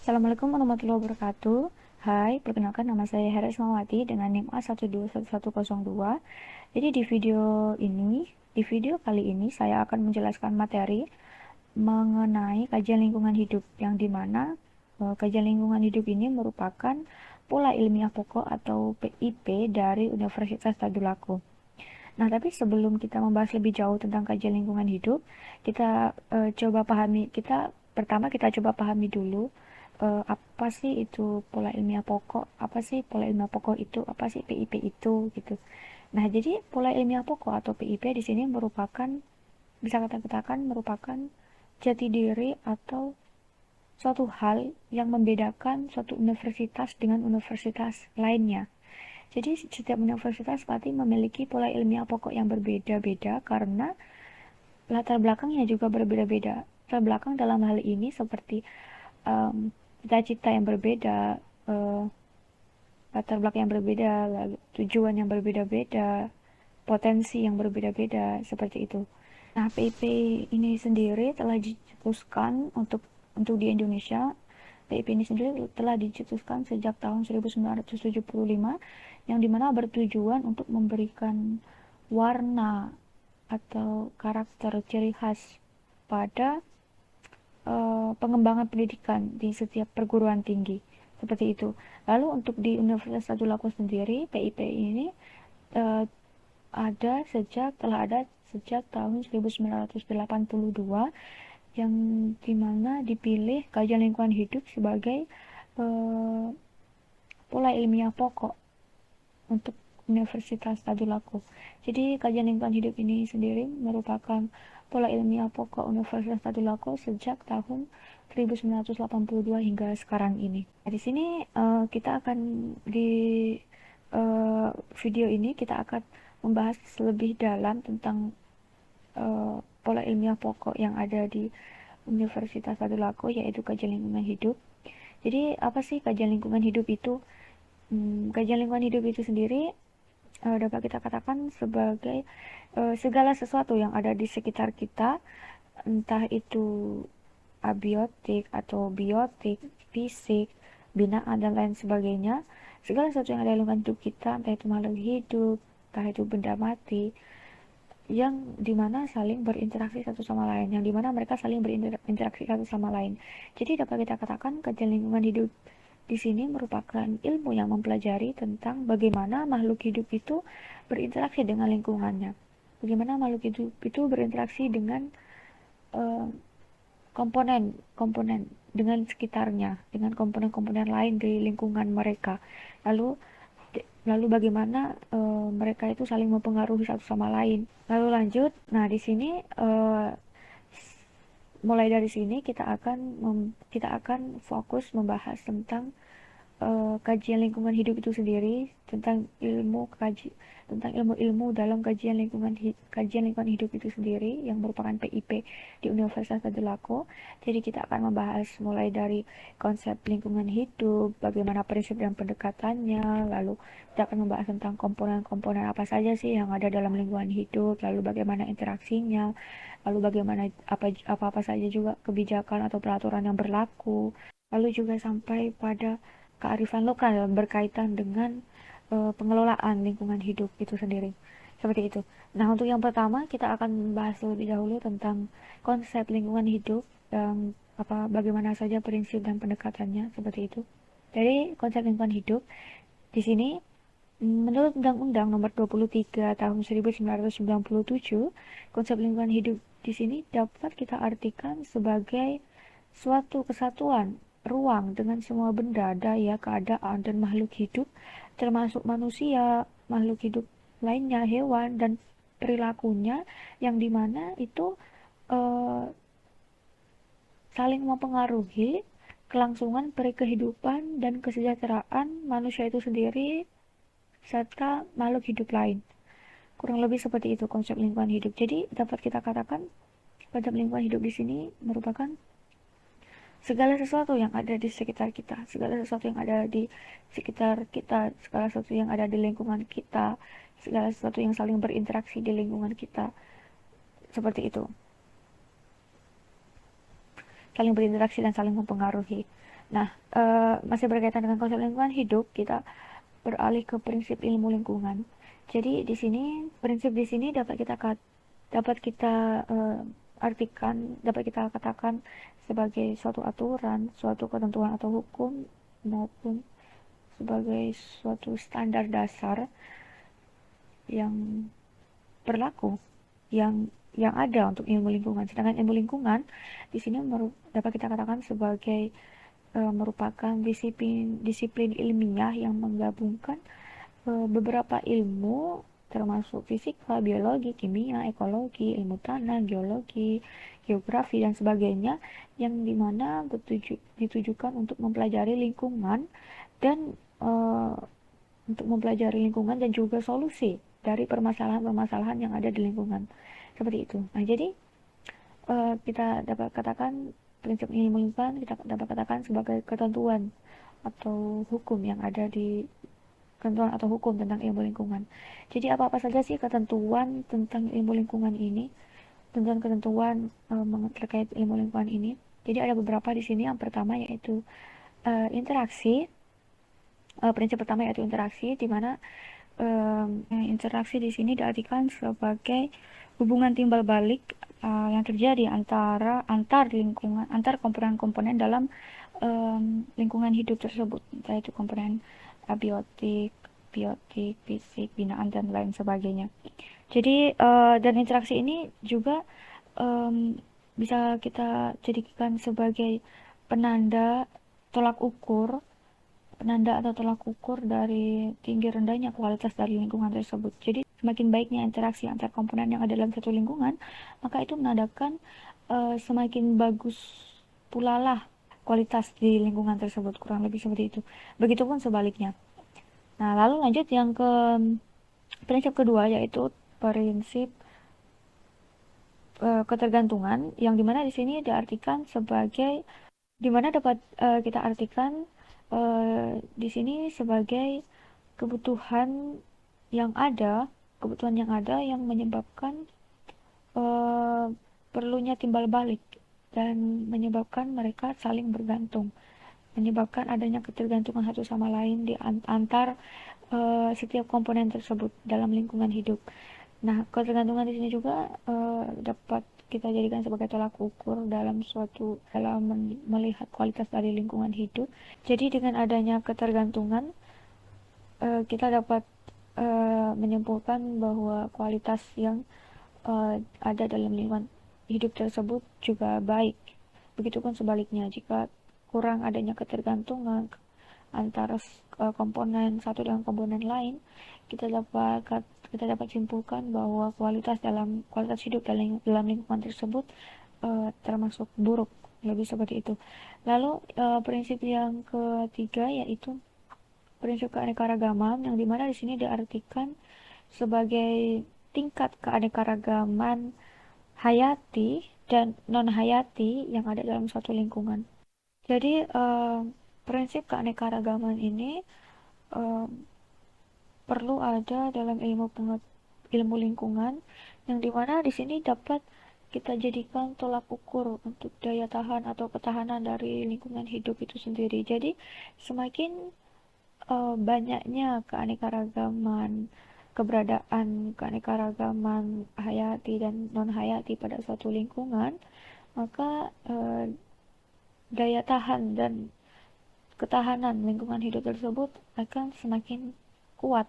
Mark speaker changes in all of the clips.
Speaker 1: Assalamualaikum warahmatullahi wabarakatuh. Hai, perkenalkan nama saya Hera Ismawati dengan NIM A121102. Jadi di video kali ini saya akan menjelaskan materi mengenai kajian lingkungan hidup yang dimana kajian lingkungan hidup ini merupakan pola ilmiah pokok atau PIP dari Universitas Tadulako. Nah, tapi sebelum kita membahas lebih jauh tentang kajian lingkungan hidup, pertama kita coba pahami dulu apa sih itu pola ilmiah pokok, apa sih pola ilmiah pokok itu, apa sih PIP itu gitu. Nah, jadi pola ilmiah pokok atau PIP di sini merupakan bisa kita katakan merupakan jati diri atau suatu hal yang membedakan suatu universitas dengan universitas lainnya. Jadi setiap universitas pasti memiliki pola ilmiah pokok yang berbeda-beda karena latar belakangnya juga berbeda-beda. Latar belakang dalam hal ini seperti cita-cita yang berbeda, uh, latar belakang yang berbeda, lalu tujuan yang berbeda-beda, potensi yang berbeda-beda, seperti itu. Nah, PIP ini sendiri telah dicetuskan untuk di Indonesia. PIP ini sendiri telah dicetuskan sejak tahun 1975 yang dimana bertujuan untuk memberikan warna atau karakter ciri khas pada pengembangan pendidikan di setiap perguruan tinggi seperti itu. Lalu untuk di Universitas Tadulako sendiri PIP ini uh, telah ada sejak tahun 1982 yang dimana dipilih kajian lingkungan hidup sebagai uh, pola ilmiah pokok untuk Universitas Tadulako. Jadi kajian lingkungan hidup ini sendiri merupakan pola ilmiah pokok Universitas Tadulako sejak tahun 1982 hingga sekarang ini. Nah, di sini kita akan di video ini kita akan membahas lebih dalam tentang pola ilmiah pokok yang ada di Universitas Tadulako yaitu kajian lingkungan hidup. Jadi apa sih kajian lingkungan hidup itu? Kajian lingkungan hidup itu sendiri dapat kita katakan sebagai segala sesuatu yang ada di sekitar kita, entah itu abiotik atau biotik, fisik, binaan dan lain sebagainya. Segala sesuatu yang ada di lingkungan hidup kita, entah itu makhluk hidup, entah itu benda mati, yang dimana saling berinteraksi satu sama lain, yang dimana mereka saling berinteraksi satu sama lain. Jadi dapat kita katakan kajian lingkungan hidup di sini merupakan ilmu yang mempelajari tentang bagaimana makhluk hidup itu berinteraksi dengan lingkungannya. Bagaimana makhluk hidup itu berinteraksi dengan komponen-komponen dengan sekitarnya, dengan komponen-komponen lain di lingkungan mereka. Lalu lalu bagaimana mereka itu saling mempengaruhi satu sama lain. Lalu lanjut, nah di sini mulai dari sini kita akan fokus membahas tentang kajian lingkungan hidup itu sendiri, tentang ilmu-ilmu dalam kajian lingkungan hidup itu sendiri yang merupakan PIP di Universitas Tadulako. Jadi kita akan membahas mulai dari konsep lingkungan hidup, bagaimana prinsip dan pendekatannya, lalu kita akan membahas tentang komponen-komponen apa saja sih yang ada dalam lingkungan hidup, lalu bagaimana interaksinya, lalu bagaimana apa-apa saja juga kebijakan atau peraturan yang berlaku, lalu juga sampai pada kearifan lokal berkaitan dengan pengelolaan lingkungan hidup itu sendiri. Seperti itu. Nah, untuk yang pertama kita akan bahas lebih dahulu tentang konsep lingkungan hidup dan bagaimana saja prinsip dan pendekatannya seperti itu. Jadi, konsep lingkungan hidup di sini menurut Undang-Undang Nomor 23 Tahun 1997, konsep lingkungan hidup di sini dapat kita artikan sebagai suatu kesatuan ruang dengan semua benda, daya, keadaan, dan makhluk hidup, termasuk manusia, makhluk hidup lainnya, hewan, dan perilakunya, yang dimana itu eh, saling mempengaruhi kelangsungan kehidupan dan kesejahteraan manusia itu sendiri serta makhluk hidup lain. Kurang lebih seperti itu konsep lingkungan hidup. Jadi dapat kita katakan konsep lingkungan hidup di sini merupakan segala sesuatu yang ada di sekitar kita, segala sesuatu yang ada di sekitar kita, segala sesuatu yang ada di lingkungan kita, segala sesuatu yang saling berinteraksi di lingkungan kita. Seperti itu. saling berinteraksi dan saling mempengaruhi. Nah, masih berkaitan dengan konsep lingkungan hidup, kita beralih ke prinsip ilmu lingkungan. Jadi di sini prinsip di sini dapat kita artikan, dapat kita katakan sebagai suatu aturan, suatu ketentuan atau hukum maupun sebagai suatu standar dasar yang berlaku, yang ada untuk ilmu lingkungan. Sedangkan ilmu lingkungan di sini dapat kita katakan sebagai merupakan disiplin ilmiah yang menggabungkan beberapa ilmu termasuk fisika, biologi, kimia, ekologi, ilmu tanah, geologi, geografi dan sebagainya yang dimana ditujukan untuk mempelajari lingkungan dan untuk mempelajari lingkungan dan juga solusi dari permasalahan-permasalahan yang ada di lingkungan seperti itu. Nah, jadi kita dapat katakan prinsip ilmu lingkungan kita dapat katakan sebagai ketentuan atau hukum yang ada di ketentuan atau hukum tentang ilmu lingkungan. Jadi apa-apa saja sih ketentuan tentang ilmu lingkungan ini? Ketentuan terkait ilmu lingkungan ini. Jadi ada beberapa di sini. Yang pertama yaitu interaksi. Prinsip pertama yaitu interaksi, di mana interaksi di sini diartikan sebagai hubungan timbal balik yang terjadi antar lingkungan, antar komponen-komponen dalam lingkungan hidup tersebut, yaitu komponen abiotik, biotik, fisik, binaan dan lain sebagainya. Jadi dan interaksi ini juga bisa kita jadikan sebagai penanda tolak ukur penanda atau tolak ukur dari tinggi rendahnya kualitas dari lingkungan tersebut. Jadi semakin baiknya interaksi antar komponen yang ada dalam satu lingkungan, maka itu menandakan semakin bagus pula lah kualitas di lingkungan tersebut, kurang lebih seperti itu. Begitupun sebaliknya. Nah, lalu lanjut yang ke prinsip kedua yaitu prinsip ketergantungan, yang dimana di sini diartikan sebagai dimana dapat kita artikan di sini sebagai kebutuhan kebutuhan yang ada yang menyebabkan perlunya timbal balik dan menyebabkan mereka saling bergantung, menyebabkan adanya ketergantungan satu sama lain di antar setiap komponen tersebut dalam lingkungan hidup. Nah, ketergantungan di sini juga dapat kita jadikan sebagai tolak ukur dalam melihat kualitas dari lingkungan hidup. Jadi dengan adanya ketergantungan kita dapat menyimpulkan bahwa kualitas yang ada dalam lingkungan hidup tersebut juga baik. Begitupun sebaliknya, jika kurang adanya ketergantungan antara komponen satu dengan komponen lain, kita dapat simpulkan bahwa kualitas hidup dalam lingkungan tersebut termasuk buruk, lebih seperti itu. Lalu prinsip yang ketiga yaitu prinsip keanekaragaman, yang dimana di sini diartikan sebagai tingkat keanekaragaman hayati dan non hayati yang ada dalam suatu lingkungan. Jadi prinsip keanekaragaman ini perlu ada dalam ilmu lingkungan, yang dimana di sini dapat kita jadikan tolak ukur untuk daya tahan atau ketahanan dari lingkungan hidup itu sendiri. Jadi semakin banyaknya keanekaragaman hayati dan non hayati pada suatu lingkungan, maka daya tahan dan ketahanan lingkungan hidup tersebut akan semakin kuat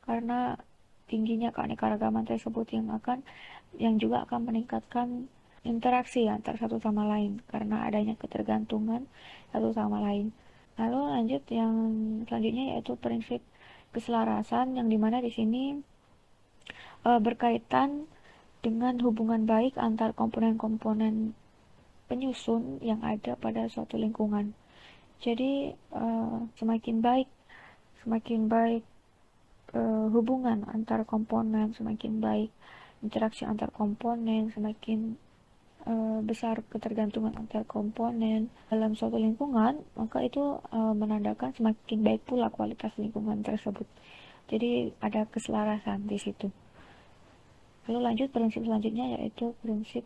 Speaker 1: karena tingginya keanekaragaman tersebut yang juga akan meningkatkan interaksi antar satu sama lain karena adanya ketergantungan satu sama lain. Lalu lanjut yang selanjutnya yaitu prinsip keselarasan, yang dimana di sini berkaitan dengan hubungan baik antar komponen-komponen penyusun yang ada pada suatu lingkungan. Jadi semakin baik hubungan antar komponen, semakin baik interaksi antar komponen, semakin besar ketergantungan antar komponen dalam suatu lingkungan, maka itu menandakan semakin baik pula kualitas lingkungan tersebut. Jadi ada keselarasan di situ. Lalu lanjut prinsip selanjutnya yaitu prinsip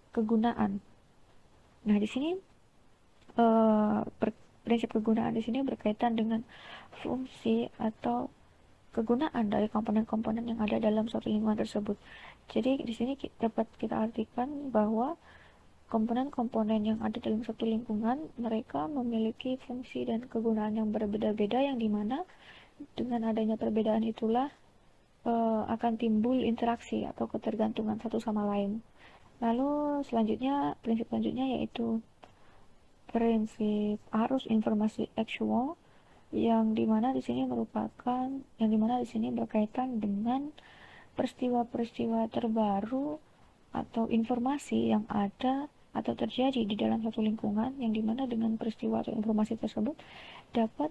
Speaker 1: kegunaan. Nah, di sini prinsip kegunaan di sini berkaitan dengan fungsi atau kegunaan dari komponen-komponen yang ada dalam suatu lingkungan tersebut. Jadi di sini dapat kita artikan bahwa komponen-komponen yang ada dalam suatu lingkungan mereka memiliki fungsi dan kegunaan yang berbeda-beda, yang dimana dengan adanya perbedaan itulah akan timbul interaksi atau ketergantungan satu sama lain. Lalu selanjutnya, prinsip selanjutnya yaitu prinsip arus informasi aktual, yang dimana di sini berkaitan dengan peristiwa-peristiwa terbaru atau informasi yang ada atau terjadi di dalam satu lingkungan, yang dimana dengan peristiwa atau informasi tersebut dapat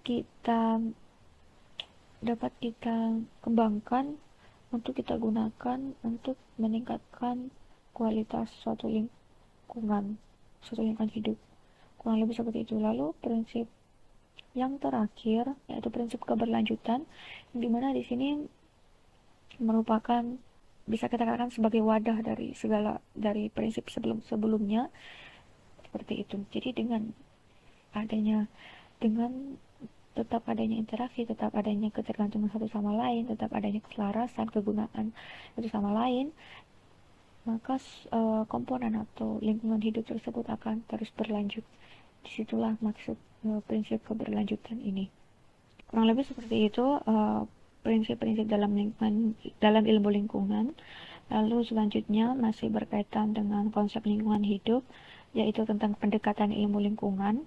Speaker 1: kita dapat kita kembangkan untuk kita gunakan untuk meningkatkan kualitas suatu lingkungan hidup. Kurang lebih seperti itu. Lalu prinsip yang terakhir yaitu prinsip keberlanjutan, yang dimana di sini merupakan, bisa kita katakan, sebagai wadah dari prinsip sebelumnya seperti itu. Jadi dengan tetap adanya interaksi, tetap adanya ketergantungan satu sama lain, tetap adanya keselarasan kegunaan satu sama lain, maka komponen atau lingkungan hidup tersebut akan terus berlanjut. Disitulah maksud prinsip keberlanjutan ini. Kurang lebih seperti itu prinsip-prinsip dalam ilmu lingkungan. Lalu selanjutnya masih berkaitan dengan konsep lingkungan hidup, yaitu tentang pendekatan ilmu lingkungan.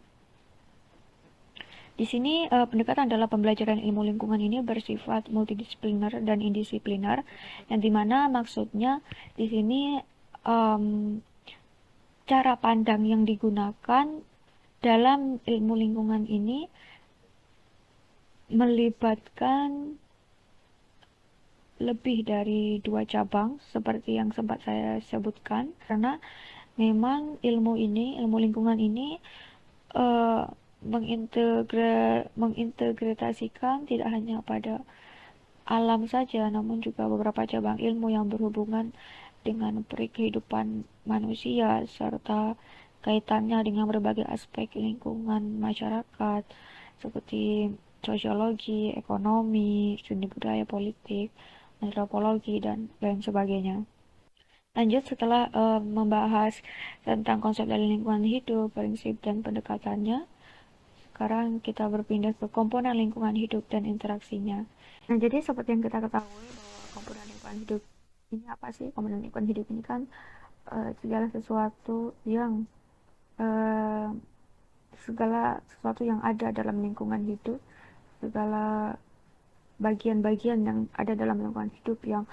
Speaker 1: Di sini pendekatan dalam pembelajaran ilmu lingkungan ini bersifat multidisipliner dan indisipliner, yang dimana maksudnya di sini cara pandang yang digunakan dalam ilmu lingkungan ini melibatkan lebih dari 2 cabang seperti yang sempat saya sebutkan, karena memang ilmu lingkungan ini mengintegrasikan tidak hanya pada alam saja, namun juga beberapa cabang ilmu yang berhubungan dengan kehidupan manusia serta kaitannya dengan berbagai aspek lingkungan masyarakat seperti sosiologi, ekonomi, studi budaya, politik, antropologi, dan lain sebagainya. Lanjut, setelah membahas tentang konsep dari lingkungan hidup, prinsip dan pendekatannya, sekarang kita berpindah ke komponen lingkungan hidup dan interaksinya. Nah, jadi seperti yang kita ketahui bahwa komponen lingkungan hidup ini apa sih? Komponen lingkungan hidup ini kan segala sesuatu yang ada dalam lingkungan hidup, segala bagian-bagian yang ada dalam lingkungan hidup yang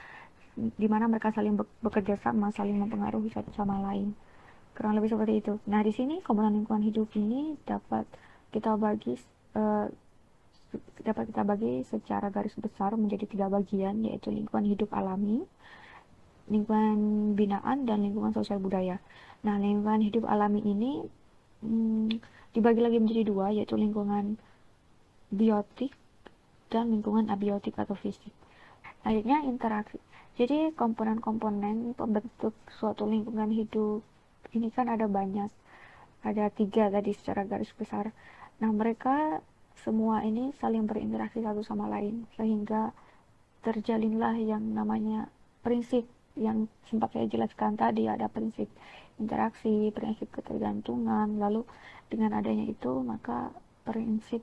Speaker 1: dimana mereka saling bekerja sama, saling mempengaruhi satu sama lain. Kurang lebih seperti itu. Nah, di sini komponen lingkungan hidup ini kita bagi uh, dapat kita bagi secara garis besar menjadi 3 bagian, yaitu lingkungan hidup alami, lingkungan binaan, dan lingkungan sosial budaya. Nah, lingkungan hidup alami ini dibagi lagi menjadi 2, yaitu lingkungan biotik dan lingkungan abiotik atau fisik. Akhirnya interaksi. Jadi komponen-komponen pembentuk suatu lingkungan hidup ini kan ada banyak. Ada 3 tadi secara garis besar. Nah, mereka semua ini saling berinteraksi satu sama lain, sehingga terjalinlah yang namanya prinsip yang sempat saya jelaskan tadi. Ada prinsip interaksi, prinsip ketergantungan, lalu dengan adanya itu maka prinsip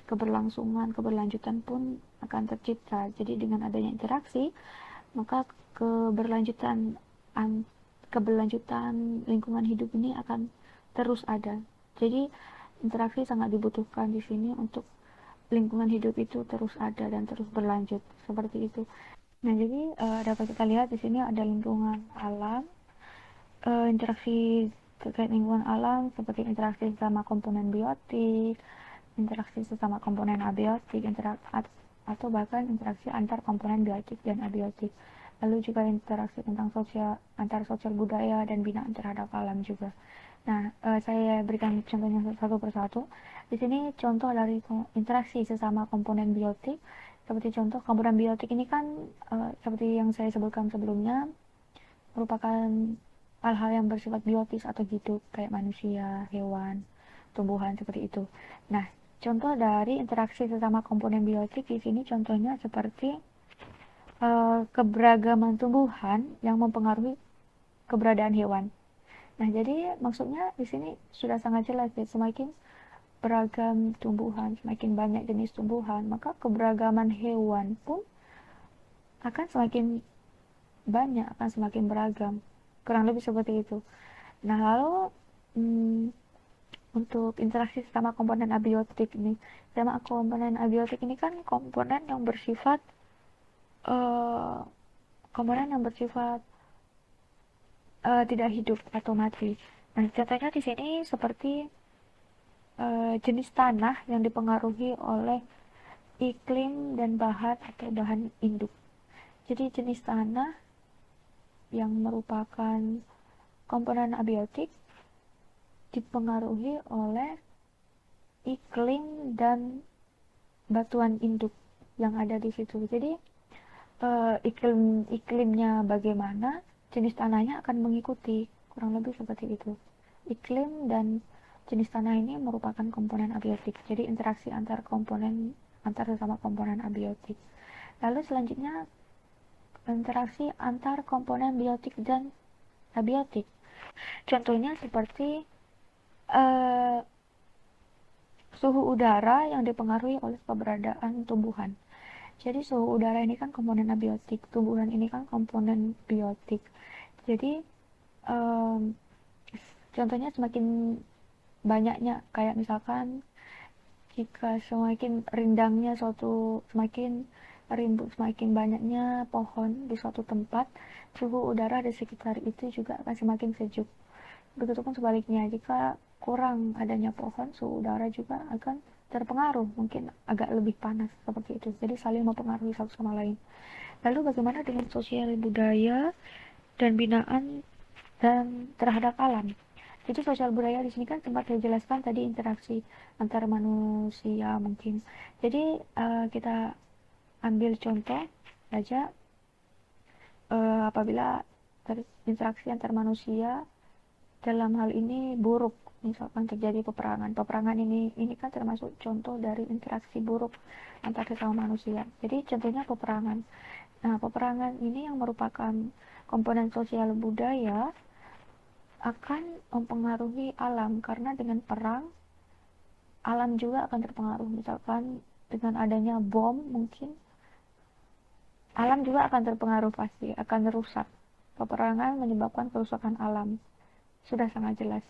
Speaker 1: keberlanjutan pun akan tercipta. Jadi dengan adanya interaksi maka keberlanjutan lingkungan hidup ini akan terus ada. Jadi interaksi sangat dibutuhkan di sini untuk lingkungan hidup itu terus ada dan terus berlanjut seperti itu. Nah, jadi dapat kita lihat di sini ada lingkungan alam, interaksi terkait lingkungan alam seperti interaksi sama komponen biotik, interaksi sesama komponen abiotik, atau bahkan interaksi antar komponen biotik dan abiotik. Lalu juga interaksi antar sosial budaya dan binaan terhadap alam juga. Nah, saya berikan contohnya satu persatu. Di sini contoh dari interaksi sesama komponen biotik. Seperti contoh komponen biotik ini kan seperti yang saya sebutkan sebelumnya merupakan hal-hal yang bersifat biotis atau hidup kayak manusia, hewan, tumbuhan seperti itu. Nah, contoh dari interaksi sesama komponen biotik di sini contohnya seperti keberagaman tumbuhan yang mempengaruhi keberadaan hewan. Nah, jadi maksudnya di sini sudah sangat jelas ya, semakin beragam tumbuhan, semakin banyak jenis tumbuhan, maka keberagaman hewan pun akan semakin banyak, akan semakin beragam. Kurang lebih seperti itu. Nah, lalu untuk interaksi sama komponen abiotik ini, sama komponen abiotik ini kan uh, komponen yang bersifat tidak hidup atau mati. Nah, contohnya di sini seperti jenis tanah yang dipengaruhi oleh iklim dan bahan atau bahan induk. Jadi jenis tanah yang merupakan komponen abiotik dipengaruhi oleh iklim dan batuan induk yang ada di situ. Jadi iklimnya bagaimana, jenis tanahnya akan mengikuti, kurang lebih seperti itu. Iklim dan jenis tanah ini merupakan komponen abiotik. Jadi interaksi antar sesama komponen abiotik. Lalu selanjutnya interaksi antar komponen biotik dan abiotik. Contohnya seperti uh, suhu udara yang dipengaruhi oleh keberadaan tumbuhan. Jadi suhu udara ini kan komponen abiotik, tumbuhan ini kan komponen biotik. Jadi um, contohnya semakin banyaknya, kayak misalkan jika semakin banyaknya pohon di suatu tempat, suhu udara di sekitar itu juga akan semakin sejuk. Begitupun sebaliknya, jika kurang adanya pohon, suhu udara juga akan terpengaruh, mungkin agak lebih panas seperti itu. Jadi saling mempengaruhi satu sama lain. Lalu bagaimana dengan sosial budaya dan binaan dan terhadap alam? Jadi sosial budaya di sini kan sempat saya jelaskan tadi interaksi antar manusia mungkin. Jadi kita ambil contoh saja apabila interaksi antar manusia dalam hal ini buruk, misalkan terjadi peperangan ini kan termasuk contoh dari interaksi buruk antar sesama manusia. Jadi contohnya peperangan. Nah, peperangan ini yang merupakan komponen sosial budaya akan mempengaruhi alam, karena dengan perang alam juga akan terpengaruh. Misalkan dengan adanya bom, mungkin alam juga akan terpengaruh, pasti akan rusak. Peperangan menyebabkan kerusakan alam, sudah sangat jelas.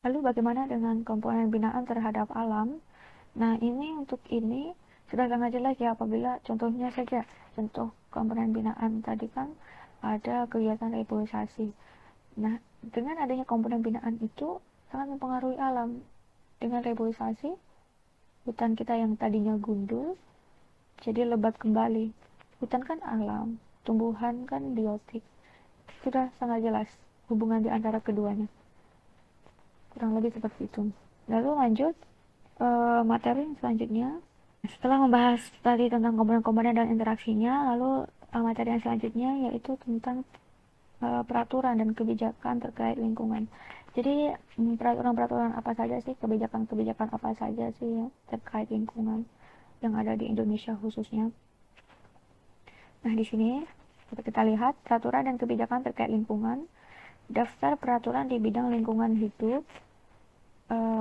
Speaker 1: Lalu bagaimana dengan komponen binaan terhadap alam? Nah, untuk ini sudah sangat jelas ya, apabila contohnya saja, contoh komponen binaan tadi kan ada kegiatan reboisasi. Nah, dengan adanya komponen binaan itu sangat mempengaruhi alam. Dengan reboisasi, hutan kita yang tadinya gundul jadi lebat kembali. Hutan kan alam, tumbuhan kan biotik. Sudah sangat jelas hubungan di antara keduanya. Kurang lebih seperti itu. Lalu lanjut materi selanjutnya. Setelah membahas tadi tentang komponen-komponen dan interaksinya, lalu materi yang selanjutnya yaitu tentang peraturan dan kebijakan terkait lingkungan. Jadi peraturan-peraturan apa saja sih, kebijakan-kebijakan apa saja sih ya, terkait lingkungan yang ada di Indonesia khususnya. Nah, di sini kita lihat peraturan dan kebijakan terkait lingkungan. Daftar peraturan di bidang lingkungan hidup.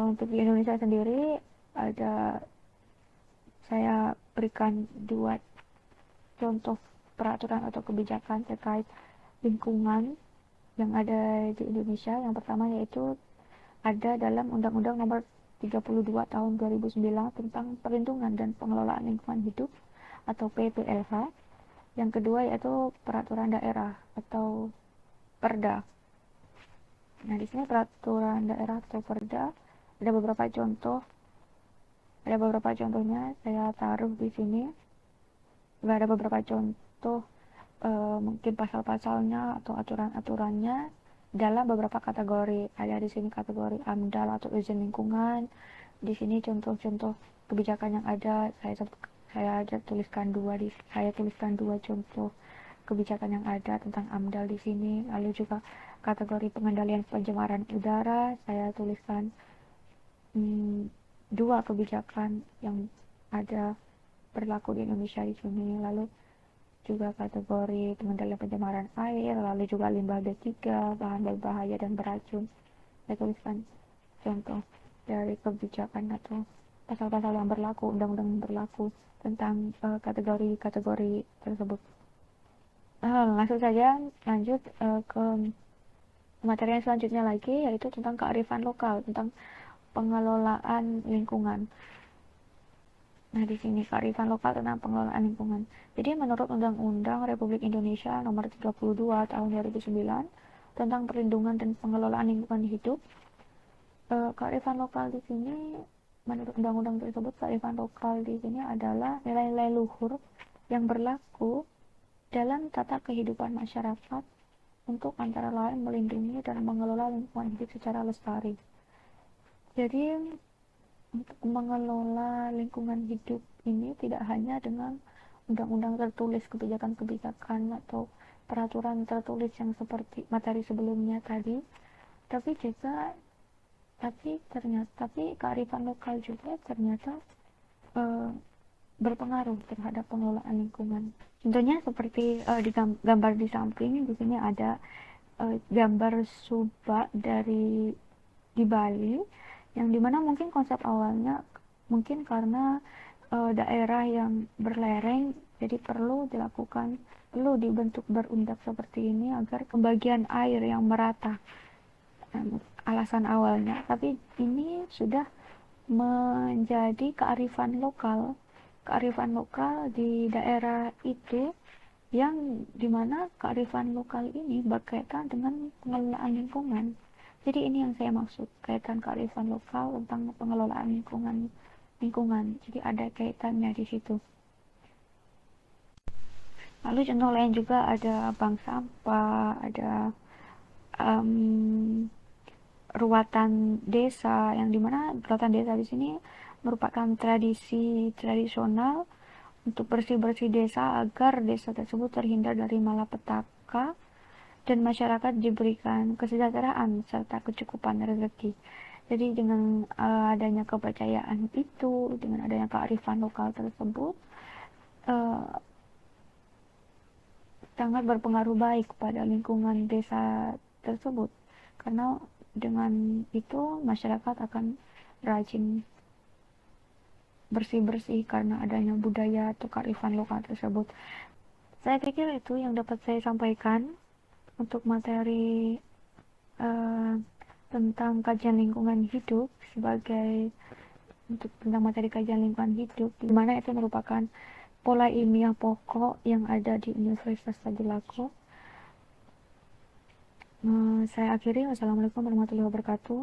Speaker 1: Untuk di Indonesia sendiri saya berikan 2 contoh peraturan atau kebijakan terkait lingkungan yang ada di Indonesia. Yang pertama yaitu ada dalam Undang-Undang Nomor 32 Tahun 2009 tentang Perlindungan dan Pengelolaan Lingkungan Hidup atau PPLH. Yang kedua yaitu Peraturan Daerah atau Perda. Nah, di sini peraturan daerah atau Perda ada beberapa contohnya saya taruh di sini. Ada beberapa contoh mungkin pasal-pasalnya atau aturan-aturannya dalam beberapa kategori. Ada di sini kategori AMDAL atau izin lingkungan. Di sini contoh-contoh kebijakan yang ada, saya tuliskan dua contoh kebijakan yang ada tentang AMDAL di sini. Lalu juga kategori pengendalian pencemaran udara, saya tuliskan 2 kebijakan yang ada berlaku di Indonesia di sini. Lalu juga kategori pengendalian pencemaran air, lalu juga limbah B3, bahan berbahaya dan beracun. Saya tuliskan contoh dari kebijakan atau pasal-pasal yang berlaku, undang-undang yang berlaku tentang kategori-kategori tersebut. Langsung saja lanjut ke materi yang selanjutnya lagi, yaitu tentang kearifan lokal, tentang pengelolaan lingkungan. Nah, di sini kearifan lokal tentang pengelolaan lingkungan. Jadi, menurut Undang-Undang Republik Indonesia Nomor 32 Tahun 2009 tentang perlindungan dan pengelolaan lingkungan hidup, kearifan lokal di sini, menurut undang-undang tersebut, kearifan lokal di sini adalah nilai-nilai luhur yang berlaku dalam tata kehidupan masyarakat untuk antara lain melindungi dan mengelola lingkungan hidup secara lestari. Jadi, untuk mengelola lingkungan hidup ini tidak hanya dengan undang-undang tertulis, kebijakan-kebijakan atau peraturan tertulis yang seperti materi sebelumnya tadi, tapi kearifan lokal juga ternyata berpengaruh terhadap pengelolaan lingkungan. Contohnya seperti di gambar di samping, di sini ada gambar subak di Bali, yang dimana mungkin konsep awalnya mungkin karena daerah yang berlereng, jadi perlu dibentuk berundak seperti ini agar pembagian air yang merata, alasan awalnya. Tapi ini sudah menjadi kearifan lokal di daerah itu, yang dimana kearifan lokal ini berkaitan dengan pengelolaan lingkungan. Jadi ini yang saya maksud, kaitan kearifan lokal tentang pengelolaan lingkungan. Jadi ada kaitannya di situ. Lalu contoh lain juga ada bank sampah, ada ruatan desa, yang dimana ruatan desa di sini merupakan tradisi tradisional untuk bersih-bersih desa agar desa tersebut terhindar dari malapetaka dan masyarakat diberikan kesejahteraan serta kecukupan rezeki. Jadi dengan adanya kepercayaan itu, dengan adanya kearifan lokal tersebut, sangat berpengaruh baik pada lingkungan desa tersebut, karena dengan itu masyarakat akan rajin bersih-bersih karena adanya budaya atau kearifan lokal tersebut. Saya pikir itu yang dapat saya sampaikan untuk materi tentang kajian lingkungan hidup tentang materi kajian lingkungan hidup, di mana itu merupakan pola ilmiah pokok yang ada di Universitas Tadulako. Saya akhiri. Wassalamualaikum warahmatullahi wabarakatuh.